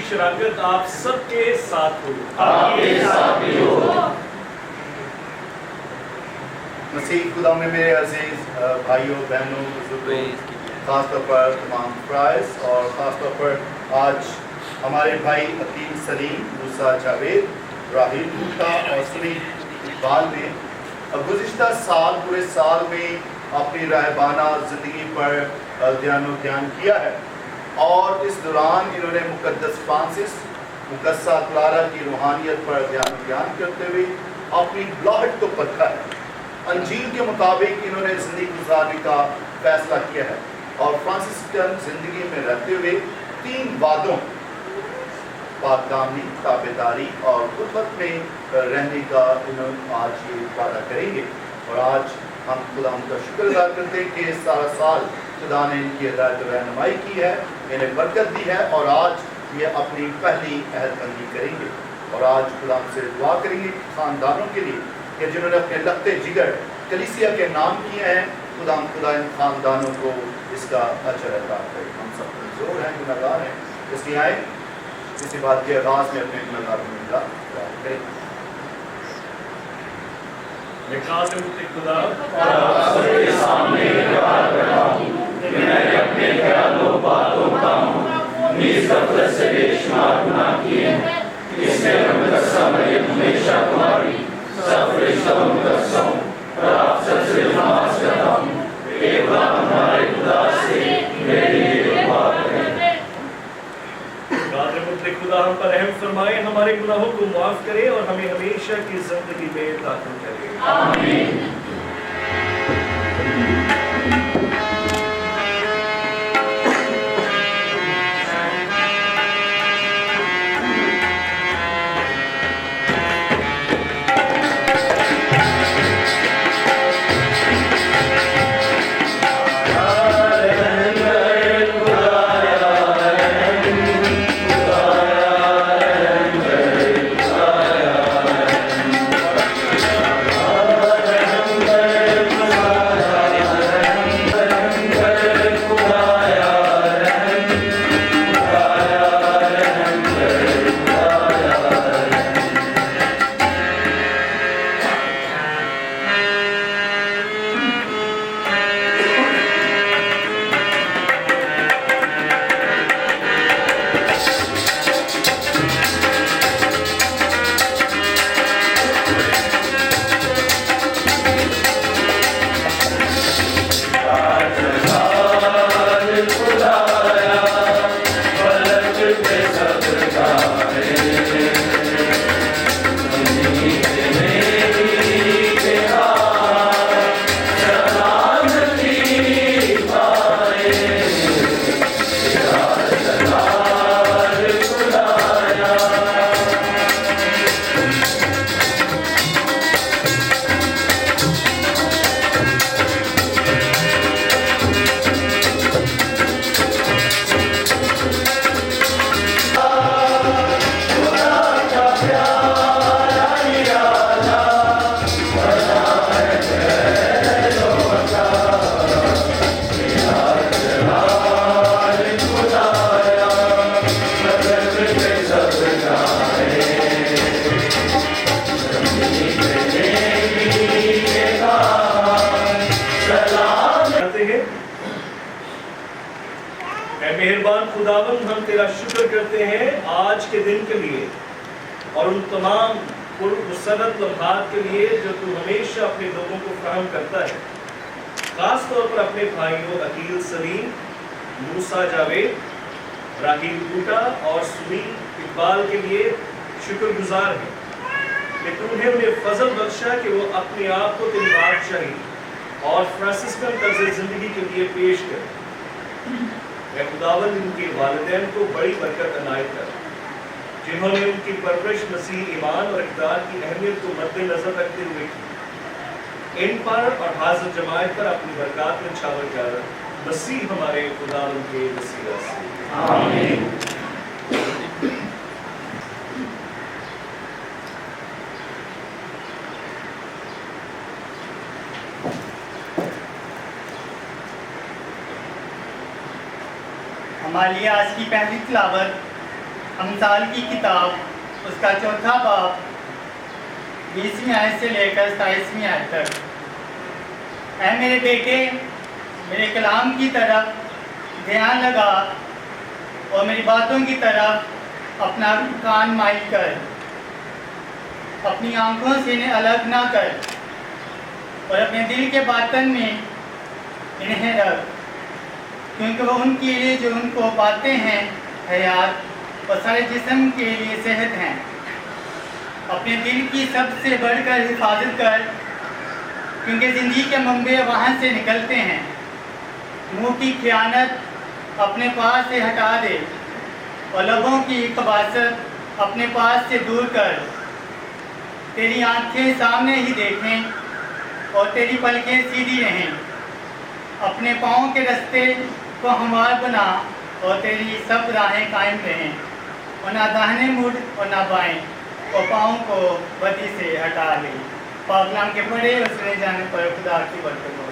शराकत आप सबके साथ हो। आपके साथ भी हो। मसीह खुदा में मेरे अजीज भाइयों बहनों बुजुर्गों, खास तौर पर तमाम फ्राइज और ख़ास तौर पर आज हमारे भाई अकील सलीम, मूसा जावेद, राहिल भूटा और सलीम इकबाल ने गुज़िश्ता साल पूरे साल में अपनी राहबाना ज़िंदगी पर ध्यान किया है और इस दौरान इन्होंने मुक़द्दस फ्रांसिस मुकद्दसा क्लारा की रूहानियत पर ध्यान करते हुए अपनी लौहट को परखा है। अंजील के मुताबिक इन्होंने ज़िंदगी गुजारने का फैसला किया है और फ्रांसिस्कन ज़िंदगी में रहते हुए 3 वादों पाकदानी, ताबेदारी और गुरबत में रहने का इन्होंने आज ये वादा करेंगे। और आज हम खुदा का शुक्रगुज़ार करते हैं कि सारा साल खुदा ने इनकी हिदायत और रहनुमाई की है, इन्हें बरकत दी है और आज ये अपनी पहली अहदबंदी करेंगे। और आज खुदा से दुआ करेंगे ख़ानदानों के लिए कि जिन्होंने अपने लखते जिगर कलीसिया के नाम किए हैं, खुदा इन ख़ानदानों को इसका अजर अता करे। हम सब कमज़ोर हैं, गुनहगार हैं, इसलिए आए इसी बात के आगाज़ में अपने गुनहगार को मिला करें। मैं खुदा आपके सामने इकरार करता हूँ कि मैंने अपने ख्यालों, बातों, कामों, नीज़ गफलत से बेशुमार गुनाह किए हैं। इसलिए मैं मुकद्दसा मरियम हमेशा तुम्हारी सब फरिश्तों और मुकद्दसों और आप सबसे नमाज़ करता हूँ कि खुदा हमारे खुदा से मेरे लिए दुआ करें। खुदा हम पर रहम फरमाए, हमारे गुनाहों को माफ करे और हमें हमेशा की जिंदगी में दाखिल करे। आमीन। Amen. तेरा शुक्र करते हैं आज के दिन के लिए और उन तमाम मुसरत लम्हात के लिए जो तू हमेशा अपने लोगों को फराहम करता है। खास तौर पर अपने भाइयों अकील सलीम, मूसा जावेद, राहील बूटा और सुनील इकबाल के लिए शुक्रगुजार हैं कि तूने उन्हें फजल बख्शा कि वो अपने आप को तेरी बादशाही और फ्रांसिस्कन तर्ज जिंदगी के लिए पेश कर। मैं खुदावंद इनके वालिदैन को बड़ी बरकत अनायत कर, जिन्होंने उनकी परवरिश मसीह ईमान और इक़्तिदार की अहमियत को मद्देनजर रखते हुए की। इन पर और हाज़िर जमात पर अपनी बरकत में छावर कर, मसीह हमारे खुदावंद के वसीला से आमीन। हमारे लिए आज की पहली तिलावत अमसाल की किताब उसका चौथा बाब 20वीं आयत से लेकर 27वीं आयत तक। ऐ मेरे बेटे, मेरे कलाम की तरफ ध्यान लगा और मेरी बातों की तरफ अपना कान माइल कर। अपनी आंखों से इन्हें अलग ना कर और अपने दिल के बातन में इन्हें रख, क्योंकि वो उनके लिए जो उनको पाते हैं हयात और सारे जिस्म के लिए सेहत हैं। अपने दिल की सबसे बढ़कर हिफाजत कर, क्योंकि ज़िंदगी के मंबे वहाँ से निकलते हैं। मुँह की खयानत अपने पास से हटा दे और लबों की खबासत अपने पास से दूर कर। तेरी आँखें सामने ही देखें और तेरी पलकें सीधी रहें। अपने पाँव के रास्ते को हमवार बना और तेरी सब राहें कायम रहें, और ना दाहिने मुड़ और ना बाएं, और पाँव को बदी से हटा ले। पाकलाम के पढ़े और सुने जाने पर खुदा की बरकत हो।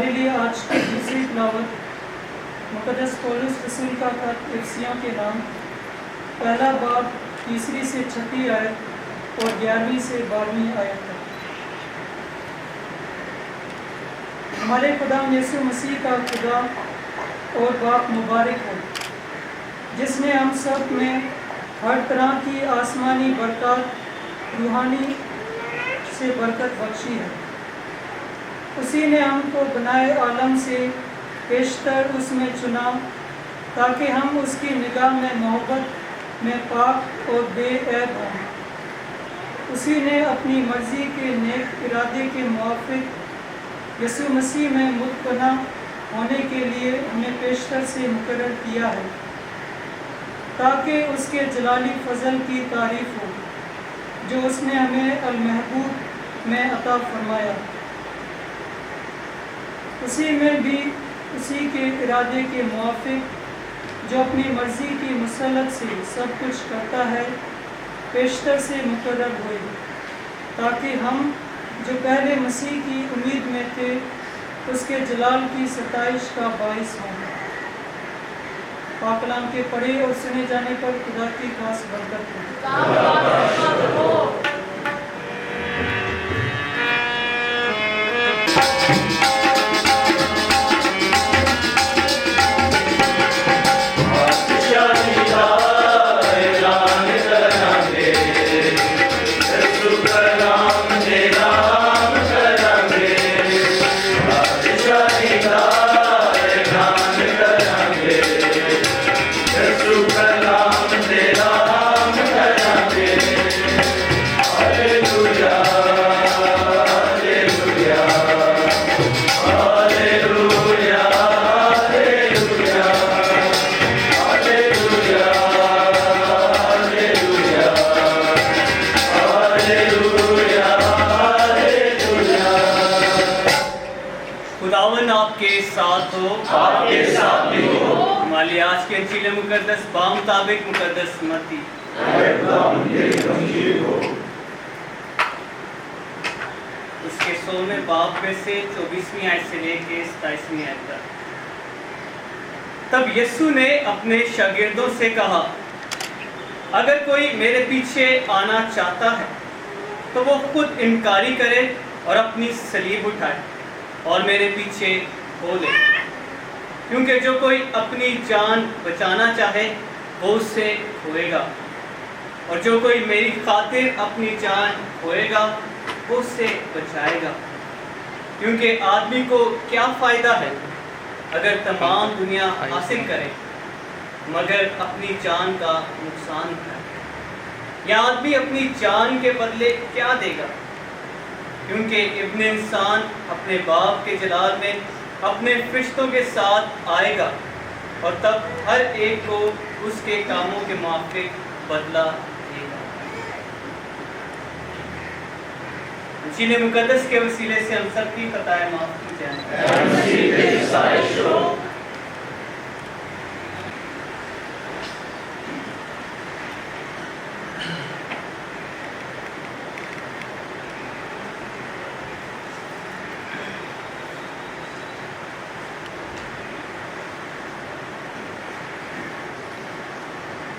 हमारे लिए आज की दूसरी तिलावत मुक़द्दस पौलुस रसूल का खत इफिसियों के नाम, पहला बाब 3 से 6 आयत और 11 से 12 आयत तक। हमारे खुदा यीशु मसीह का खुदा और बाप मुबारक हो, जिसने हम सब में हर तरह की आसमानी बरकत रूहानी से बरकत बख्शी है। उसी ने हमको बनाए आलम से पेशतर उसमें चुना, ताकि हम उसकी निगाह में मोहब्बत में पाक और बेऐब हों। उसी ने अपनी मर्ज़ी के नेक इरादे के मुआफ़िक यीशु मसीह में मुतकना होने के लिए हमें पेशतर से मुकर्रर किया है, ताकि उसके जलाली फजल की तारीफ़ हो, जो उसने हमें अल महबूब में अता फरमाया। उसी में भी उसी के इरादे के मुआफ़िक, जो अपनी मर्ज़ी की मुसलत से सब कुछ करता है, पेशतर से मुकर्रर हुए, ताकि हम जो पहले मसीह की उम्मीद में थे उसके जलाल की सताइश का बाइस हों। पाक कलाम के पढ़े और सुने जाने पर खुदा की खास बरकत हो। हमारी आज के अंजील मुकद्दस बामुताबिक मुकद्दस मत्ती उसके 16वें बाब में से 24वीं आयत से लेकर 27वीं आयत तक। तब यीशु ने अपने शागिर्दों से कहा, अगर कोई मेरे पीछे आना चाहता है तो वो खुद इनकारी करे और अपनी सलीब उठाए और मेरे पीछे हो ले। क्योंकि जो कोई अपनी जान बचाना चाहे वो उससे खोएगा, और जो कोई मेरी खातिर अपनी जान खोएगा वो उससे बचाएगा। क्योंकि आदमी को क्या फ़ायदा है अगर तमाम दुनिया हासिल करे मगर अपनी जान का नुकसान उठाए? या आदमी अपनी जान के बदले क्या देगा? क्योंकि इब्न इंसान अपने बाप के जलाल में अपने फरिश्तों के साथ आएगा, और तब हर एक को उसके कामों के मुआफ़िक बदला देगा। इंजील मुकद्दस के वसीले से हम सब की खताएं माफ़ की जाएं।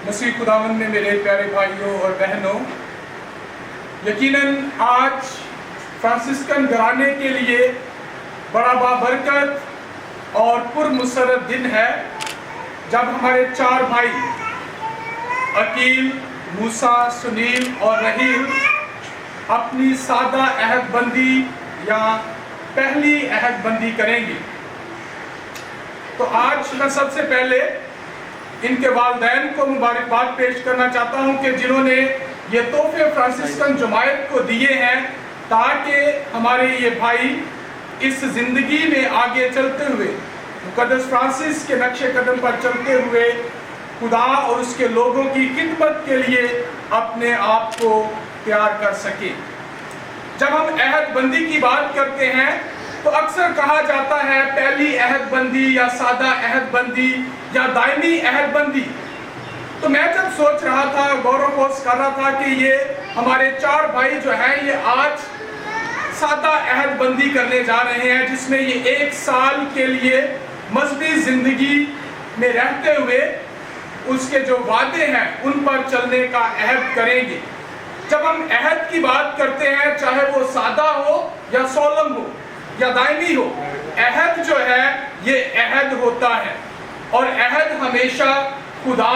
मसीह खुदावंद में मेरे प्यारे भाइयों और बहनों, यकीनन आज फ्रांसिस्कन घराने के लिए बड़ा बाबरकत और पुरमुसरत दिन है, जब हमारे 4 भाई अकील, मूसा, सुनील और रहील अपनी सादा अहदबंदी या पहली अहदबंदी करेंगे। तो आज मैं सबसे पहले इनके वालिदैन को मुबारकबाद पेश करना चाहता हूं कि जिन्होंने ये तोहफे फ्रांसिस्कन जमायत को दिए हैं, ताकि हमारे ये भाई इस ज़िंदगी में आगे चलते हुए मुक़द्दस फ्रांसिस के नक्शे कदम पर चलते हुए खुदा और उसके लोगों की खिदमत के लिए अपने आप को तैयार कर सके। जब हम अहदबंदी की बात करते हैं तो अक्सर कहा जाता है पहली अहदबंदी या सादा अहदबंदी या दायमी अहदबंदी। तो मैं जब सोच रहा था, गौर व फौज कर रहा था कि ये हमारे 4 भाई जो हैं ये आज سادہ عہد بندی کرنے جا رہے ہیں جس میں یہ 1 سال کے لیے مذہبی زندگی میں رہتے ہوئے اس کے جو وعدے ہیں ان پر چلنے کا عہد کریں گے۔ جب ہم عہد کی بات کرتے ہیں چاہے وہ سادہ ہو یا سولم ہو یا دائمی ہو، عہد جو ہے یہ عہد ہوتا ہے، اور عہد ہمیشہ خدا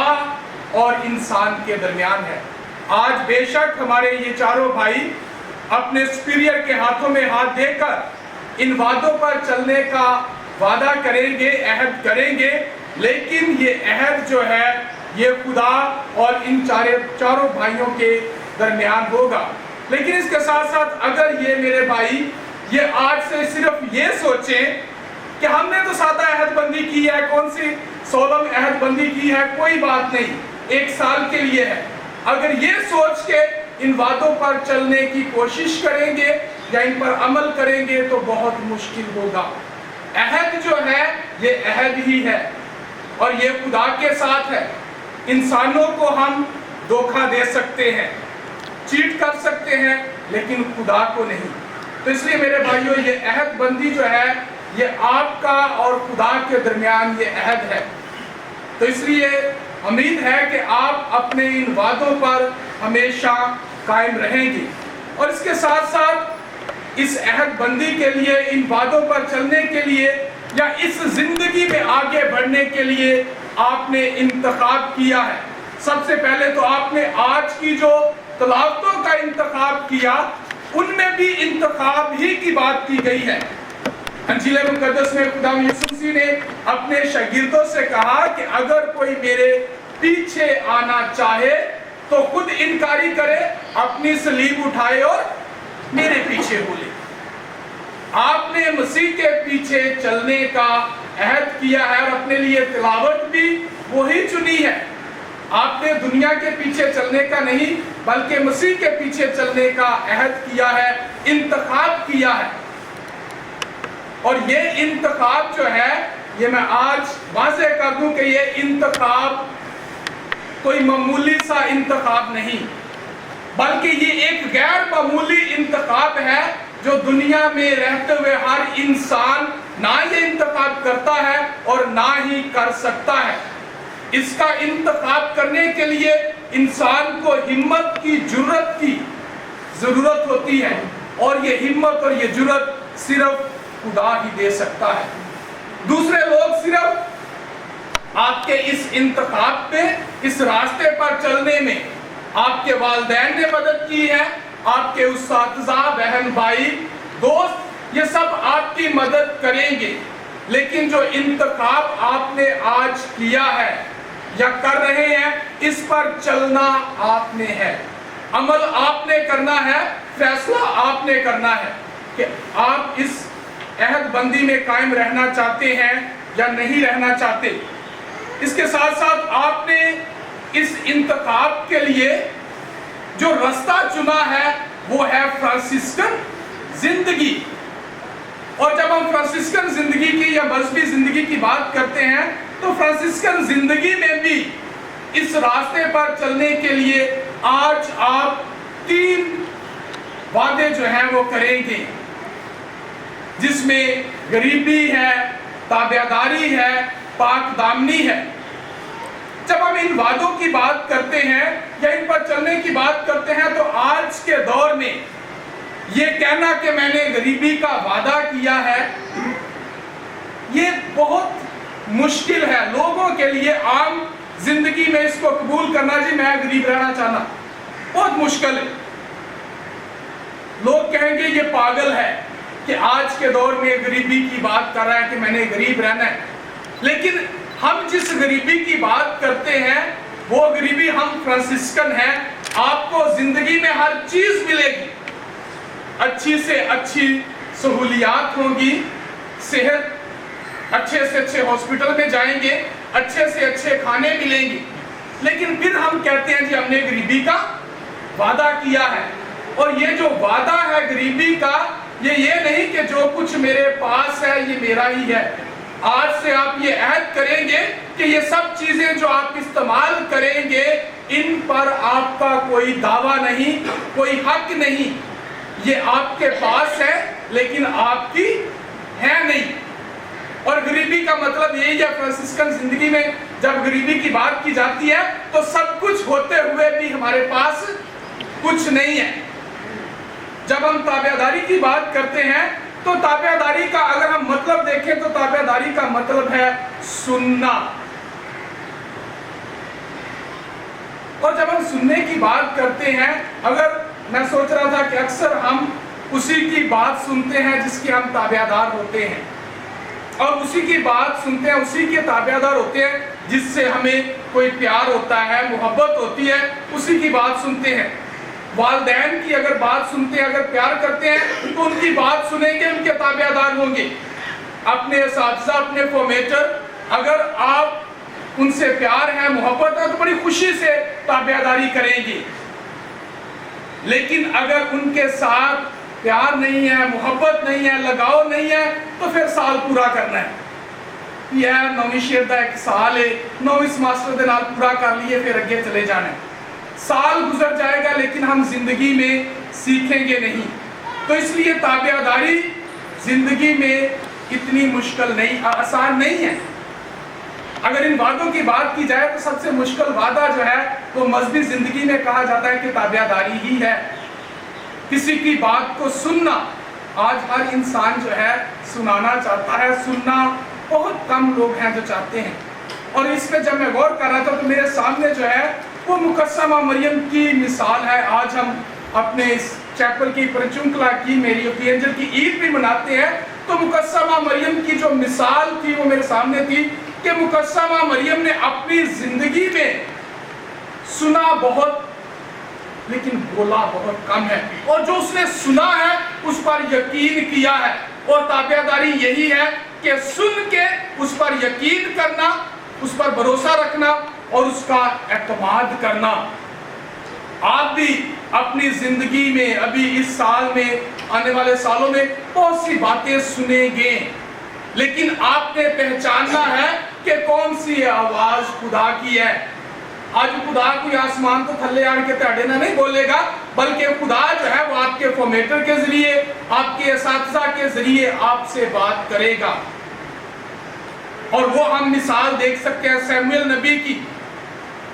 اور انسان کے درمیان ہے۔ آج بے شک ہمارے یہ چاروں بھائی اپنے سپیریئر کے ہاتھوں میں ہاتھ دے کر ان وعدوں پر چلنے کا وعدہ کریں گے، عہد کریں گے، لیکن یہ عہد جو ہے یہ خدا اور ان چاروں بھائیوں کے درمیان ہوگا۔ لیکن اس کے ساتھ ساتھ اگر یہ میرے بھائی یہ آج سے صرف یہ سوچیں کہ ہم نے تو سادہ عہد بندی کی ہے، کون سی سولم عہد بندی کی ہے، کوئی بات نہیں، 1 سال کے لیے ہے، اگر یہ سوچ کے ان وعدوں پر چلنے کی کوشش کریں گے یا ان پر عمل کریں گے تو بہت مشکل ہوگا۔ عہد جو ہے یہ عہد ہی ہے اور یہ خدا کے ساتھ ہے۔ انسانوں کو ہم دھوکہ دے سکتے ہیں، چیٹ کر سکتے ہیں، لیکن خدا کو نہیں۔ تو اس لیے میرے بھائیوں یہ عہد بندی جو ہے یہ آپ کا اور خدا کے درمیان یہ عہد ہے۔ تو اس لیے امید ہے کہ آپ اپنے ان وعدوں پر ہمیشہ قائم رہیں گے، اور اس کے ساتھ ساتھ اس عہد بندی کے لیے، ان وعدوں پر چلنے کے لیے یا اس زندگی میں آگے بڑھنے کے لیے آپ نے انتخاب کیا ہے۔ سب سے پہلے تو آپ نے آج کی جو تلاوتوں کا انتخاب کیا ان میں بھی انتخاب ہی کی بات کی گئی ہے۔ انجیل مقدس میں خدا یسوع مسیح نے اپنے شاگردوں سے کہا کہ اگر کوئی میرے پیچھے آنا چاہے تو خود انکاری کرے، اپنی صلیب اٹھائے اور میرے پیچھے ہو لے۔ آپ نے مسیح کے پیچھے چلنے کا عہد کیا ہے اور اپنے لیے تلاوت بھی وہی چنی ہے۔ آپ نے دنیا کے پیچھے چلنے کا نہیں بلکہ مسیح کے پیچھے چلنے کا عہد کیا ہے، انتخاب کیا ہے۔ اور یہ انتخاب جو ہے یہ میں آج واضح کر دوں کہ یہ انتخاب کوئی معمولی سا انتخاب نہیں، بلکہ یہ ایک غیر معمولی انتخاب ہے جو دنیا میں رہتے ہوئے ہر انسان نہ یہ انتخاب کرتا ہے اور نہ ہی کر سکتا ہے۔ اس کا انتخاب کرنے کے لیے انسان کو ہمت کی، جرات کی ضرورت ہوتی ہے، اور یہ ہمت اور یہ جرات صرف خدا ہی دے سکتا ہے۔ دوسرے لوگ صرف آپ کے اس انتخاب پہ، اس راستے پر چلنے میں آپ کے والدین نے مدد کی ہے، آپ کے اساتذہ، بہن بھائی، دوست، یہ سب آپ کی مدد کریں گے، لیکن جو انتخاب آپ نے آج کیا ہے یا کر رہے ہیں اس پر چلنا آپ نے ہے، عمل آپ نے کرنا ہے، فیصلہ آپ نے کرنا ہے کہ آپ اس عہد بندی میں قائم رہنا چاہتے ہیں یا نہیں رہنا چاہتے۔ اس کے ساتھ ساتھ آپ نے اس انتخاب کے لیے جو راستہ چنا ہے وہ ہے فرانسسکن زندگی۔ اور جب ہم فرانسسکن زندگی کی یا مذہبی زندگی کی بات کرتے ہیں تو فرانسسکن زندگی میں بھی اس راستے پر چلنے کے لیے آج آپ 3 وعدے جو ہیں وہ کریں گے، جس میں غریبی ہے، تابعداری ہے، پاک دامنی ہے۔ جب ہم ان وعدوں کی بات کرتے ہیں یا ان پر چلنے کی بات کرتے ہیں تو آج کے دور میں یہ کہنا کہ میں نے غریبی کا وعدہ کیا ہے یہ بہت مشکل ہے لوگوں کے لیے۔ عام زندگی میں اس کو قبول کرنا، جی میں غریب رہنا چاہنا، بہت مشکل ہے۔ لوگ کہیں گے یہ پاگل ہے کہ آج کے دور میں غریبی کی بات کر رہا ہے کہ میں نے غریب رہنا ہے۔ لیکن ہم جس غریبی کی بات کرتے ہیں وہ غریبی ہم فرانسسکن ہیں۔ آپ کو زندگی میں ہر چیز ملے گی، اچھی سے اچھی سہولیات ہوں گی، صحت، اچھے سے اچھے ہاسپٹل میں جائیں گے، اچھے سے اچھے کھانے ملیں گے، لیکن پھر ہم کہتے ہیں جی ہم نے غریبی کا وعدہ کیا ہے۔ اور یہ جو وعدہ ہے غریبی کا، یہ نہیں کہ جو کچھ میرے پاس ہے یہ میرا ہی ہے۔ آج سے آپ یہ عہد کریں گے کہ یہ سب چیزیں جو آپ استعمال کریں گے ان پر آپ کا کوئی دعویٰ نہیں، کوئی حق نہیں، یہ آپ کے پاس ہے لیکن آپ کی ہے نہیں. اور غریبی کا مطلب یہی ہے فرانسسکن زندگی میں جب غریبی کی بات کی جاتی ہے تو سب کچھ ہوتے ہوئے بھی ہمارے پاس کچھ نہیں ہے. جب ہم تابعداری کی بات کرتے ہیں تو تابعداری کا اگر ہم مطلب دیکھیں تو تابعداری کا مطلب ہے سننا. اور جب ہم سننے کی بات کرتے ہیں, اگر میں سوچ رہا تھا کہ اکثر ہم اسی کی بات سنتے ہیں جس کے ہم تابعدار ہوتے ہیں, اور اسی کی بات سنتے ہیں, اسی کے تابعدار ہوتے ہیں جس سے ہمیں کوئی پیار ہوتا ہے, محبت ہوتی ہے, اسی کی بات سنتے ہیں. والدین کی اگر بات سنتے ہیں, اگر پیار کرتے ہیں تو ان کی بات سنیں گے, ان کے تابعدار ہوں گے. اپنے اساتذہ, اپنے فارمیٹر, اگر آپ ان سے پیار ہے, محبت ہے تو بڑی خوشی سے تابعداری کریں گے. لیکن اگر ان کے ساتھ پیار نہیں ہے, محبت نہیں ہے, لگاؤ نہیں ہے تو پھر سال پورا کرنا ہے. یہ نویں شیر دا ایک سال ہے, نویں سماسٹر دے نال پورا کر لیے پھر اگے چلے جانا ہے. سال گزر جائے گا لیکن ہم زندگی میں سیکھیں گے نہیں. تو اس لیے تابعداری زندگی میں اتنی مشکل نہیں, آسان نہیں ہے. اگر ان وعدوں کی بات کی جائے تو سب سے مشکل وعدہ جو ہے وہ مذہبی زندگی میں کہا جاتا ہے کہ تابعداری ہی ہے, کسی کی بات کو سننا. آج ہر انسان جو ہے سنانا چاہتا ہے, سننا بہت کم لوگ ہیں جو چاہتے ہیں. اور اس پہ جب میں غور کر رہا تھا تو میرے سامنے جو ہے وہ مقسمہ مریم کی مثال ہے. آج ہم اپنے اس چیپل کی پرچونکلا کی میری آف دی اینجل کی عید بھی مناتے ہیں, تو مقسمہ مریم کی جو مثال تھی وہ میرے سامنے تھی کہ مقسمہ مریم نے اپنی زندگی میں سنا بہت لیکن بولا بہت کم ہے, اور جو اس نے سنا ہے اس پر یقین کیا ہے. اور تابعداری یہی ہے کہ سن کے اس پر یقین کرنا, اس پر بھروسہ رکھنا اور اس کا اعتماد کرنا. آپ بھی اپنی زندگی میں ابھی اس سال میں, آنے والے سالوں میں بہت سی باتیں سنیں گے, لیکن آپ نے پہچاننا ہے کہ کون سی آواز خدا کی ہے. آج خدا کوئی آسمان تو تھلے آن کے تہاڈے نہ نہیں بولے گا, بلکہ خدا جو ہے وہ آپ کے فارمیٹر کے ذریعے, آپ کے اساتذہ کے ذریعے آپ سے بات کرے گا. اور وہ ہم مثال دیکھ سکتے ہیں سیموئیل نبی کی,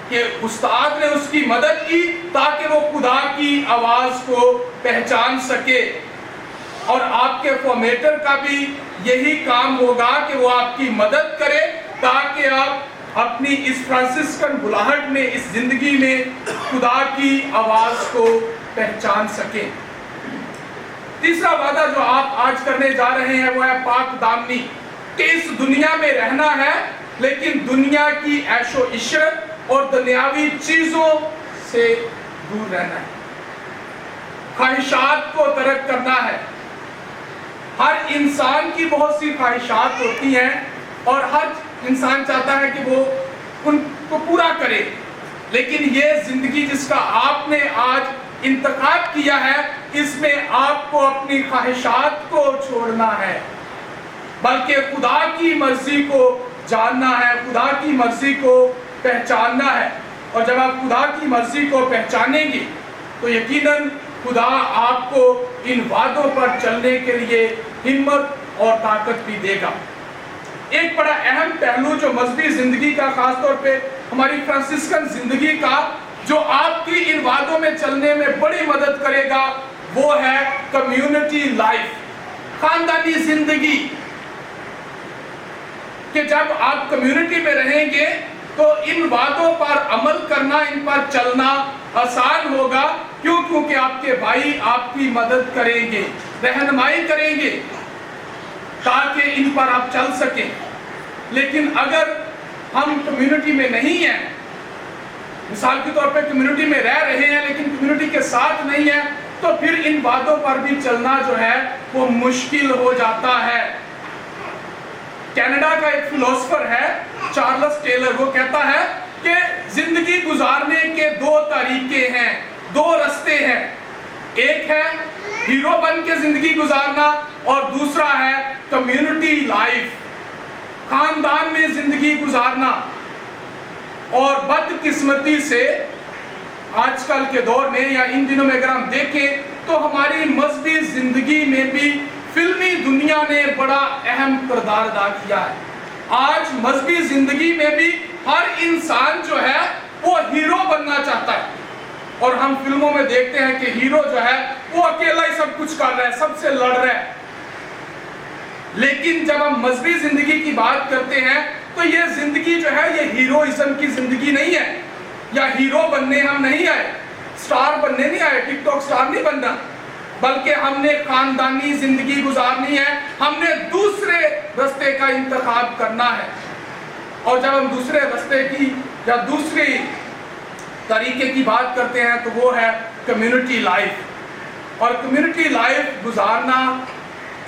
کہ استاد نے اس کی مدد کی تاکہ وہ خدا کی آواز کو پہچان سکے. اور آپ کے فارمیٹر کا بھی یہی کام ہوگا کہ وہ آپ کی مدد کرے تاکہ آپ اپنی اس فرانسسکن بلاہٹ میں, اس زندگی میں خدا کی آواز کو پہچان سکیں. تیسرا وعدہ جو آپ آج کرنے جا رہے ہیں وہ ہے پاک دامنی, کہ اس دنیا میں رہنا ہے لیکن دنیا کی عیش و عشرت اور دنیاوی چیزوں سے دور رہنا ہے. خواہشات کو ترک کرنا ہے. ہر انسان کی بہت سی خواہشات ہوتی ہیں اور ہر انسان چاہتا ہے کہ وہ ان کو پورا کرے, لیکن یہ زندگی جس کا آپ نے آج انتخاب کیا ہے, اس میں آپ کو اپنی خواہشات کو چھوڑنا ہے, بلکہ خدا کی مرضی کو جاننا ہے, خدا کی مرضی کو پہچاننا ہے. اور جب آپ خدا کی مرضی کو پہچانیں گے تو یقیناً خدا آپ کو ان وعدوں پر چلنے کے لیے ہمت اور طاقت بھی دے گا. ایک بڑا اہم پہلو جو مذہبی زندگی کا, خاص طور پہ ہماری فرانسسکن زندگی کا, جو آپ کی ان وعدوں میں چلنے میں بڑی مدد کرے گا, وہ ہے کمیونٹی لائف, خاندانی زندگی. کہ جب آپ کمیونٹی میں رہیں گے تو ان وعدوں پر عمل کرنا, ان پر چلنا آسان ہوگا. کیوں؟ کیونکہ آپ کے بھائی آپ کی مدد کریں گے, رہنمائی کریں گے تاکہ ان پر آپ چل سکیں. لیکن اگر ہم کمیونٹی میں نہیں ہیں, مثال کے طور پہ کمیونٹی میں رہ رہے ہیں لیکن کمیونٹی کے ساتھ نہیں ہیں, تو پھر ان باتوں پر بھی چلنا جو ہے وہ مشکل ہو جاتا ہے. کینیڈا کا ایک فلسفر ہے چارلس ٹیلر, وہ کہتا ہے کہ زندگی گزارنے کے دو طریقے ہیں, دو رستے ہیں. ایک ہے ہیرو بن کے زندگی گزارنا اور دوسرا ہے کمیونٹی لائف, خاندان میں زندگی گزارنا. اور بدقسمتی سے آج کل کے دور میں یا ان دنوں میں اگر ہم دیکھیں تو ہماری مذہبی زندگی میں بھی فلمی دنیا نے بڑا اہم کردار ادا کیا ہے۔ آج مذہبی زندگی میں بھی ہر انسان جو ہے وہ ہیرو بننا چاہتا ہے، اور ہم فلموں میں دیکھتے ہیں کہ ہیرو جو ہے وہ اکیلا ہی سب کچھ کر رہا ہے، سب سے لڑ رہا ہے۔ لیکن جب ہم مذہبی زندگی کی بات کرتے ہیں تو یہ زندگی جو ہے یہ ہیروئزم کی زندگی نہیں ہے، یا ہیرو بننے ہم نہیں آئے، سٹار بننے نہیں آئے، ٹک ٹاک سٹار نہیں بننا، بلکہ ہم نے خاندانی زندگی گزارنی ہے، ہم نے دوسرے راستے کا انتخاب کرنا ہے۔ اور جب ہم دوسرے راستے کی یا دوسری طریقے کی بات کرتے ہیں تو وہ ہے کمیونٹی لائف، اور کمیونٹی لائف گزارنا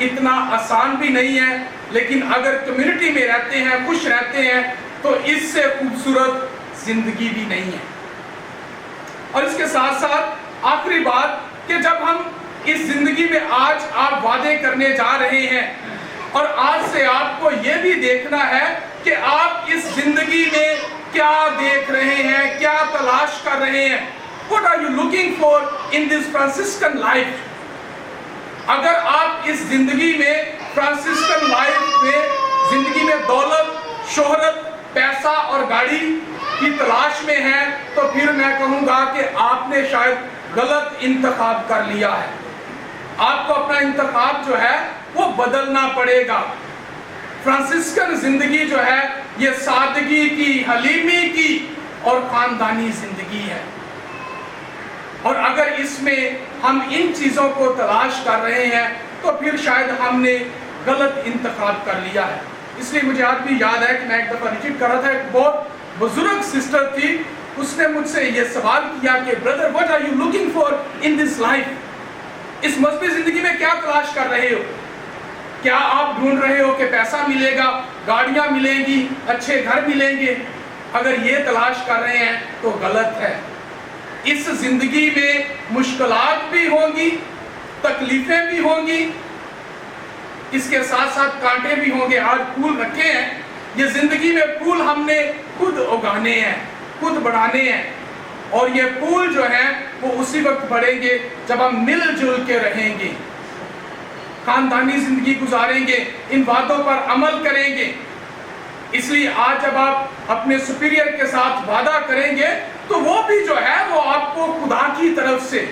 اتنا آسان بھی نہیں ہے، لیکن اگر کمیونٹی میں رہتے ہیں، خوش رہتے ہیں، تو اس سے خوبصورت زندگی بھی نہیں ہے۔ اور اس کے ساتھ ساتھ آخری بات کہ جب ہم اس زندگی میں آج آپ وعدے کرنے جا رہے ہیں، اور آج سے آپ کو یہ بھی دیکھنا ہے کہ آپ اس زندگی میں کیا دیکھ رہے ہیں، کیا تلاش کر رہے ہیں۔ What are you looking for in this Franciscan life؟ اگر آپ اس زندگی میں فرانسسکن لائف میں زندگی میں دولت، شہرت، پیسہ اور گاڑی کی تلاش میں ہیں، تو پھر میں کہوں گا کہ آپ نے شاید غلط انتخاب کر لیا ہے۔ آپ کو اپنا انتخاب جو ہے وہ بدلنا پڑے گا۔ فرانسسکن زندگی جو ہے یہ سادگی کی، حلیمی کی اور خاندانی زندگی ہے، اور اگر اس میں ہم ان چیزوں کو تلاش کر رہے ہیں تو پھر شاید ہم نے غلط انتخاب کر لیا ہے۔ اس لیے مجھے آج بھی یاد ہے کہ میں ایک دفعہ ریٹریٹ کر رہا تھا، ایک بہت بزرگ سسٹر تھی، اس نے مجھ سے یہ سوال کیا کہ brother what are you looking for in this life؟ اس مذہبی زندگی میں کیا تلاش کر رہے ہو؟ کیا آپ ڈھونڈ رہے ہو کہ پیسہ ملے گا، گاڑیاں ملیں گی، اچھے گھر ملیں گے؟ اگر یہ تلاش کر رہے ہیں تو غلط ہے۔ اس زندگی میں مشکلات بھی ہوں گی، تکلیفیں بھی ہوں گی، اس کے ساتھ ساتھ کانٹے بھی ہوں گے۔ آج پھول رکھے ہیں، یہ زندگی میں پھول ہم نے خود اگانے ہیں، خود بڑھانے ہیں، اور یہ پھول جو ہیں وہ اسی وقت بڑھیں گے جب ہم مل جل کے رہیں گے، خاندانی زندگی گزاریں گے، ان وعدوں پر عمل کریں گے۔ اس لیے آج جب آپ اپنے سپیریئر کے ساتھ وعدہ کریں گے تو وہ بھی جو ہے وہ آپ کو خدا کی طرف سے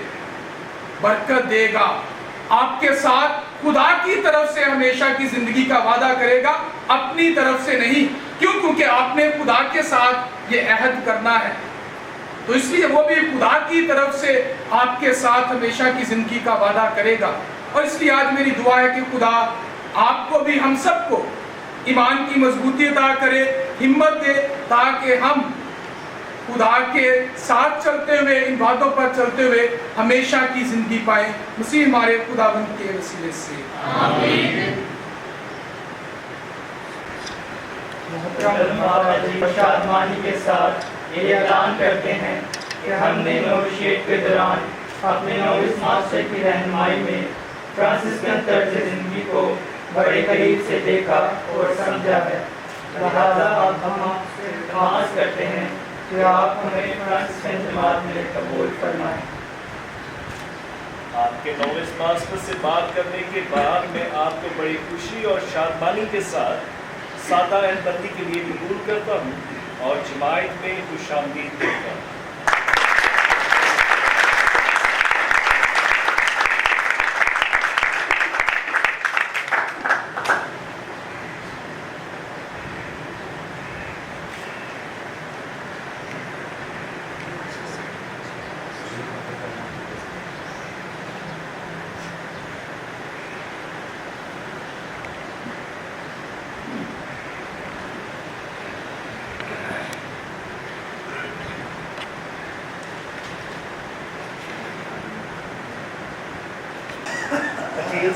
برکت دے گا، آپ کے ساتھ خدا کی طرف سے ہمیشہ کی زندگی کا وعدہ کرے گا، اپنی طرف سے نہیں۔ کیوں؟ کیونکہ آپ نے خدا کے ساتھ یہ عہد کرنا ہے، تو اس لیے وہ بھی خدا کی طرف سے آپ کے ساتھ ہمیشہ کی زندگی کا وعدہ کرے گا۔ اور اس لیے آج میری دعا ہے کہ خدا آپ کو بھی، ہم سب کو ایمان کی مضبوطی عطا کرے، ہمت دے، تاکہ ہم خدا کے ساتھ چلتے ہوئے، ان باتوں پر چلتے ہوئے ہمیشہ کی زندگی پائیں، مسیح ہمارے خداوند کے وسیلے سے آمین۔ محترم آج شادمانی کے ساتھ یہ اعلان کرتے ہیں کہ ہم نے نوشیٹ کے دوران اپنے نووس ماسٹر کی رہنمائی میں فرانسسکن طرز زندگی کو بڑے قریب سے دیکھا اور سمجھا ہے، لہذا اب ہم آپ سے درخواست کرتے ہیں کہ آپ ہمیں فرانسسکن جماعت میں قبول فرمائیں۔ آپ کے نووس ماسٹر سے بات کرنے کے بعد میں آپ کو بڑی خوشی اور شادمانی کے ساتھ سادہ عہد بندی کے لیے قبول کرتا ہوں اور جماعت میں خوش آمدید کہتا ہوں۔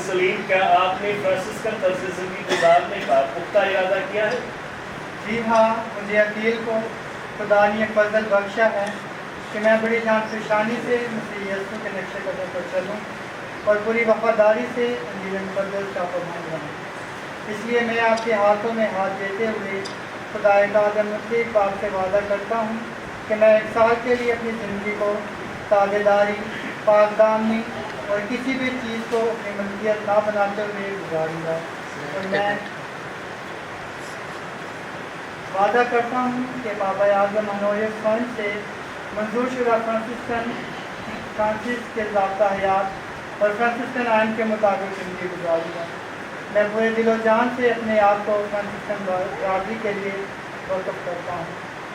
سلیم، کیا آپ نے فرانسسکن طرز زندگی گزارنے کا پختہ ارادہ کیا ہے؟ جی ہاں، مجھے عقیل کو خدا نے ایک فضل بخشا ہے کہ میں بڑی جان فشانی سے مسیح یسوع کے نقشے قدم پر چلوں اور پوری وفاداری سے انجیل مقدس کا فرمان بنوں۔ اس لیے میں آپ کے ہاتھوں میں ہاتھ دیتے ہوئے خدا قادر مطلق پاک سے وعدہ کرتا ہوں کہ میں 1 سال کے لیے اپنی زندگی کو تابعداری، پاک دامنی اور کسی بھی چیز کو اپنی ملکیت نہ بناتے ہوئے گزاروں گا، اور میں وعدہ کرتا ہوں کہ بابا اعظم ہنوریس فنڈ سے منظور شدہ فرانسس کے ضابطہ حیات اور فرانسسکن آئین کے مطابق زندگی گزاروں گا۔ میں پورے دل و جان سے اپنے آپ کو فرانسسکن برادری کے لیے وقف کرتا ہوں،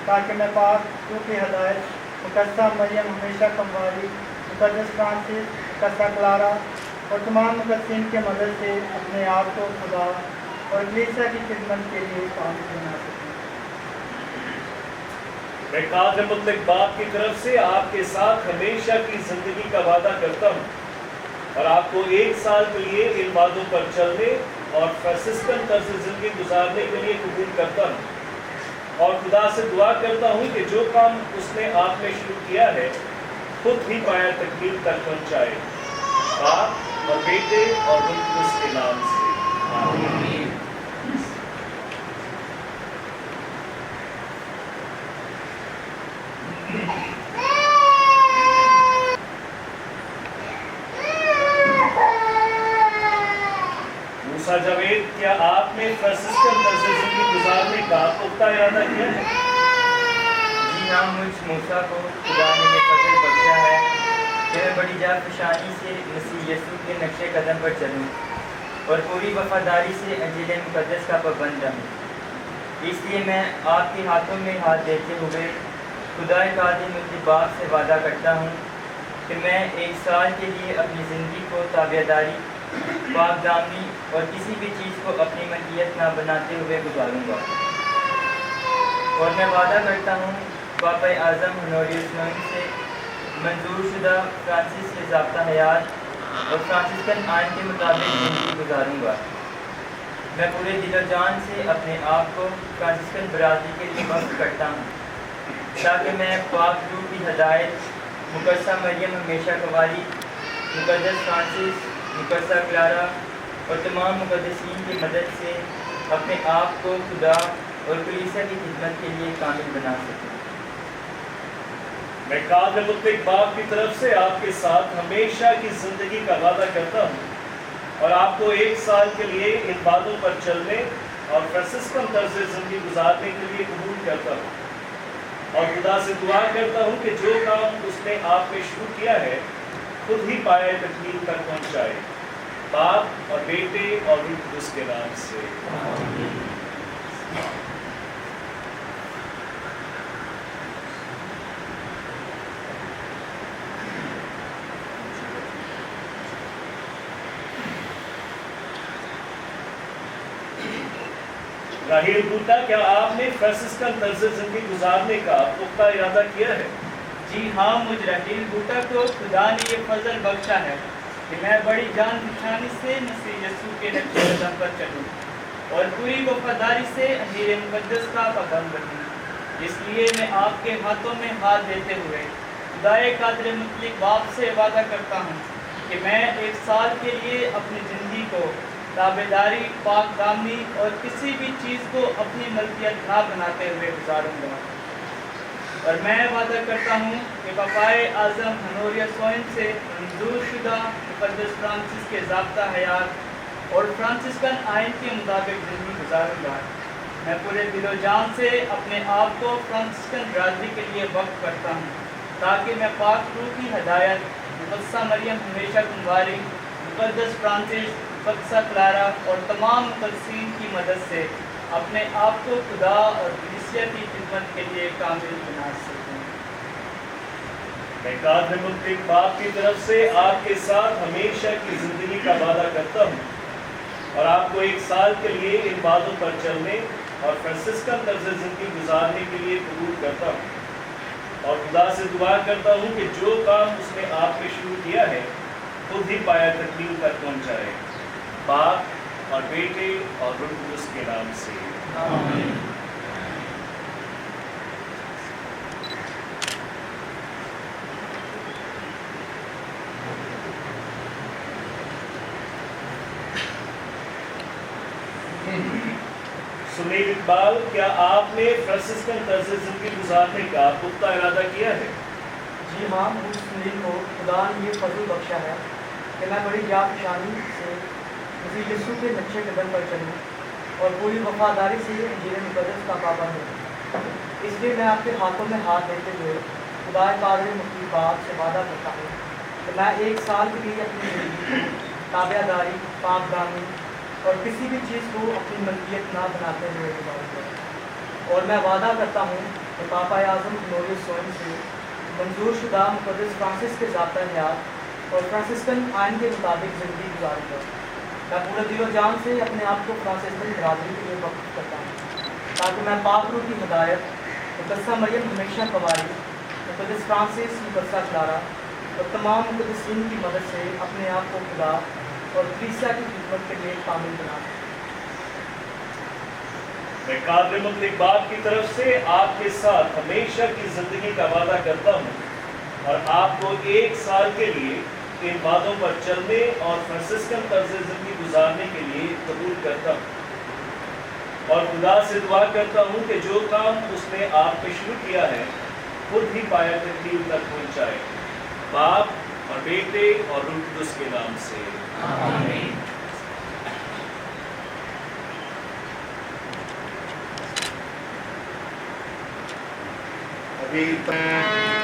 تاکہ میں پاک روح کی ہدایت، مقدسہ مریم ہمیشہ کمواری، مقدس فرانسس، مقدسہ کلارا اور تمام مقدسین کے مدد سے اپنے آپ کو خدا اور کلیسا کی خدمت کے لیے کامل بنا سکوں۔ میں قادر مطلق باپ کی طرف سے آپ کے ساتھ ہمیشہ کی زندگی کا وعدہ کرتا ہوں، اور آپ کو 1 سال کے لیے ان وعدوں پر چلنے اور فرانسسکن طرز زندگی گزارنے کے لیے قبول کرتا ہوں، اور خدا سے دعا کرتا ہوں کہ جو کام اس نے آپ میں شروع کیا ہے خود ہی پایا تکمیل تک پہنچائے، باپ اور بیٹے اور روح القدس کے نام سے آمین۔ موسیٰ جاوید، کیا آپ نے فرانسسکن طرز زندگی گزارنے کا پختہ ارادہ کیا ہے؟ جی ہاں، مجھ موسیٰ کو خدا نے یہ فضل بخشا ہے کہ میں بڑی جانفشانی سے مسیح یسوع کے نقش قدم پر چلوں اور پوری وفاداری سے انجیل مقدس کا پابند رہوں۔ اس لیے میں آپ کے ہاتھوں میں ہاتھ دیتے ہوئے خدا قادر مطلق باپ سے وعدہ کرتا ہوں کہ میں 1 سال کے لیے اپنی زندگی کو تابعداری، پاک دامنی اور کسی بھی چیز کو اپنی ملکیت نہ بناتے ہوئے گزاروں گا، اور میں وعدہ کرتا ہوں پاپا اعظم ہنوریس نوئن سے منظور شدہ فرانسس کے ضابطہ حیات اور فرانسسکن آئین کے مطابق زندگی گزاروں گا۔ میں پورے دل و جان سے اپنے آپ کو فرانسسکن برادری کے لیے وقف کرتا ہوں، تاکہ میں پاک روح کی ہدایت، مقدسہ مریم ہمیشہ کنواری، مقدس فرانسس، مقدسہ کلارا اور تمام مقدسین کی مدد سے اپنے آپ کو خدا اور کلیسا کی خدمت کے لیے کامل بنا سکوں۔ میں قادر مطلق باپ کی طرف سے آپ کے ساتھ ہمیشہ کی زندگی کا وعدہ کرتا ہوں، اور آپ کو 1 سال کے لیے ان وعدوں پر چلنے اور فرانسسکن طرز زندگی گزارنے کے لیے قبول کرتا ہوں، اور خدا سے دعا کرتا ہوں کہ جو کام اس نے آپ میں شروع کیا ہے خود ہی پائے تکمیل تک پہنچائے، باپ اور بیٹے اور روح القدس کے نام سے آمین۔ راہیل بوٹا، کیا آپ نے فرانسسکن طرز زندگی گزارنے کا پختہ ارادہ کیا ہے؟ جی ہاں، مجھ راہیل بوٹا کو خدا نے یہ فضل بخشا ہے کہ میں بڑی جان پہچانی سے مسیح یسوع کے نقش قدم پر چلوں اور پوری وفاداری سے انجیل مقدس کا پابند رہوں۔ اس لیے میں آپ کے ہاتھوں میں ہاتھ دیتے ہوئے خدائے قادر مطلق باپ سے وعدہ کرتا ہوں کہ میں 1 سال کے لیے اپنی زندگی کو تابعداری، پاک دامنی اور کسی بھی چیز کو اپنی ملکیت نہ بناتے ہوئے گزاروں گا، اور میں وعدہ کرتا ہوں کہ پاپائے اعظم ہنوریس نوئن سے منظور شدہ مقدس فرانسس کے ضابطہ حیات اور فرانسسکن آئین کے مطابق زندگی گزاروں گا۔ میں پورے دل و جان سے اپنے آپ کو فرانسسکن برادری کے لیے وقف کرتا ہوں، تاکہ میں پاک روح کی ہدایت، مقدسہ مریم ہمیشہ کنواری، مقدس فرانسس، مقدسہ کلارا اور تمام مقدسین کی مدد سے اپنے آپ کو خدا اور کلیسا کی خدمت کے لیے کامل بنا سکوں۔ میں قادر مطلق باپ کی طرف سے آپ کے ساتھ ہمیشہ کی زندگی کا وعدہ کرتا ہوں، اور آپ کو 1 سال کے لیے ان وعدوں پر چلنے اور فرانسسکن طرز زندگی گزارنے کے لیے قبول کرتا ہوں، اور خدا سے دعا کرتا ہوں کہ جو کام اس نے آپ میں شروع کیا ہے خود ہی پایا تکمیل تک پہنچائے، باپ اور بیٹے اور روح القدس کے نام سے آمین۔ سنیل اقبال، کیا آپ نے فرانسسکن طرز زندگی گزارنے کا پختہ ارادہ کیا ہے؟ جی ہاں، مجھ سنیل کو خدا نے یہ فضل بخشا ہے کہ میں بڑی جافشانی سے مسیح یسوع کے نقشے قدم پر چلوں اور پوری وفاداری سے انجیل مقدس کا پابند ہوں۔ اس لیے میں آپ کے ہاتھوں میں ہاتھ دیتے ہوئے خدا قادر مطیع باپ سے وعدہ کرتا ہوں کہ میں 1 سال کے لیے اپنی زندگی تابع داری، پاک دامنی اور کسی بھی چیز کو اپنی ملکیت نہ بناتے ہوئے گزاروں گا۔ اور میں وعدہ کرتا ہوں کہ پاپا اعظم نوریس سوئن سے منظور شدہ مقدس فرانسس کے ضابطۂ حیات اور فرانسسکن آئین کے مطابق زندگی گزاروں گا۔ میں پورے دل و جان سے اپنے آپ کو فرانسسکن برادری کے لیے وقف کرتا ہوں تاکہ میں پاک روح کی ہدایت، مقدسہ مریم ہمیشہ کنواری، مقدس فرانسس، مقدسہ کلارا اور تمام مقدسین کی مدد سے اپنے آپ کو خدا اور کلیسیا کی خدمت کے لیے کامل بنا سکوں۔ میں قادر مطلق باپ کی طرف سے آپ کے ساتھ ہمیشہ کی زندگی کا وعدہ کرتا ہوں اور آپ کو 1 سال کے لیے ان وعدوں پر چلنے اور فرانسسکن طرز زندگی گزارنے کے لیے قبول کرتا ہوں اور خدا سے دعا کرتا ہوں کہ جو کام اس نے آپ پہ شروع کیا ہے خود ہی پایا تکمیل تک پہنچائے، باپ اور بیٹے اور روح القدس کے نام سے آمین۔ Amen.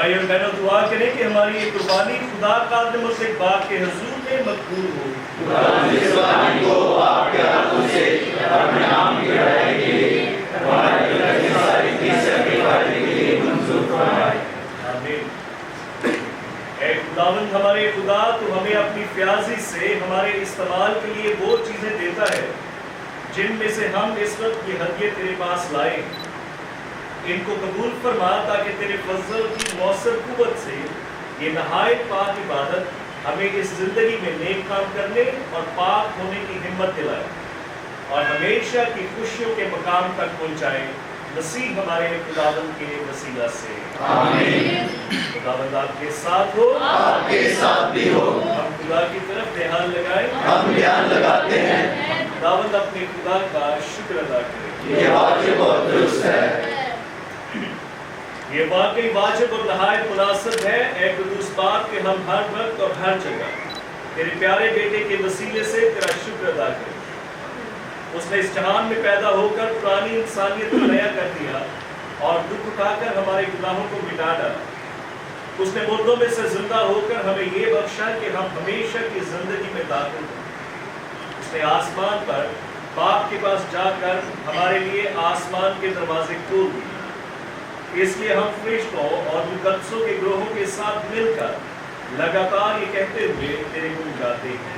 भाई और बहनों दुआ करें कि हमारी ये कुर्बानी खुदा कादिर मुतलक बाप के हुजूर में मकबूल हो। खुदा इस कुर्बानी को आपके हाथों से अपने नाम की बड़ाई के लिए हमारी सारी सैक्रिफाइस के लिए मंजूर फरमाए। आमीन। ऐ खुदावंद हमारे खुदा, तू हमें अपनी प्यासी से हमारे इस्तेमाल के लिए वो चीज़ें देता है जिनमें से हम इस वक्त ये हदिये तेरे पास लाए। इनको कबूल फरमा ताकि तेरे फजल की मौसर कुव्वत से ये नहायत पाक इबादत हमें इस जिंदगी में नेक काम करने और पाक होने की हिम्मत दिलाए और हमेशा की खुशियों के मकाम तक पहुंचाए। मसीह हमारे खुदावंद के वसीला से आमीन। खुदावंद आपके साथ हो, आपके साथ भी हो। हम खुदा की तरफ ध्यान लगाएं। हम ध्यान लगाते हैं। खुदावंद अपने खुदा का शुक्र अदा करें। ये वाजिब और दुरुस्त है। ये वाकई वाजिब और नहायत मुनासिब है ऐ कुदूस बाप के हम हर वक्त और हर जगह तेरे प्यारे बेटे के वसीले से तेरा शुक्र अदा करें। उसने इस जहान में पैदा होकर पुरानी इंसानियत को नया कर दिया और दुख उठाकर हमारे गुनाहों को मिटा डाला। उसने मुर्दों में से जिंदा होकर हमें ये बख्शा कि हम हमेशा की जिंदगी में दाखिल हों। उसने आसमान पर बाप के पास जाकर हमारे लिए आसमान के दरवाजे खोल दिए। इसलिए हम फरिश्तों और मुकद्दसों के ग्रोहों के साथ मिलकर लगातार ये कहते हुए तेरे गुण गाते हैं।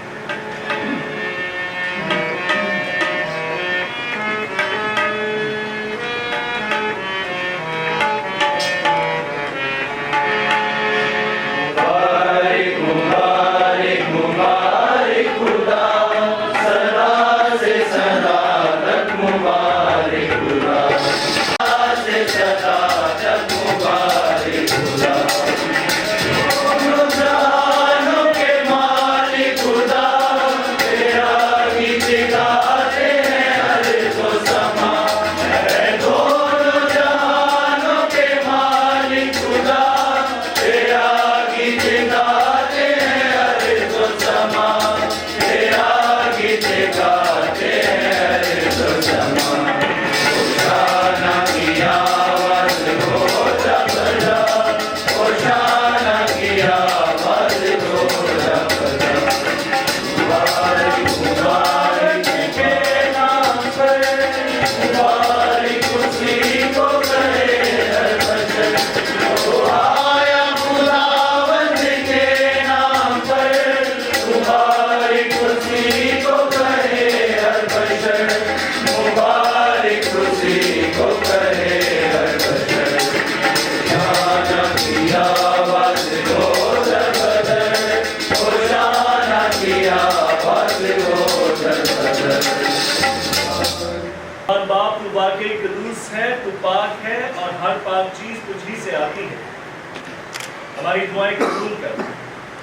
हमारी दुआएं कबूल कर,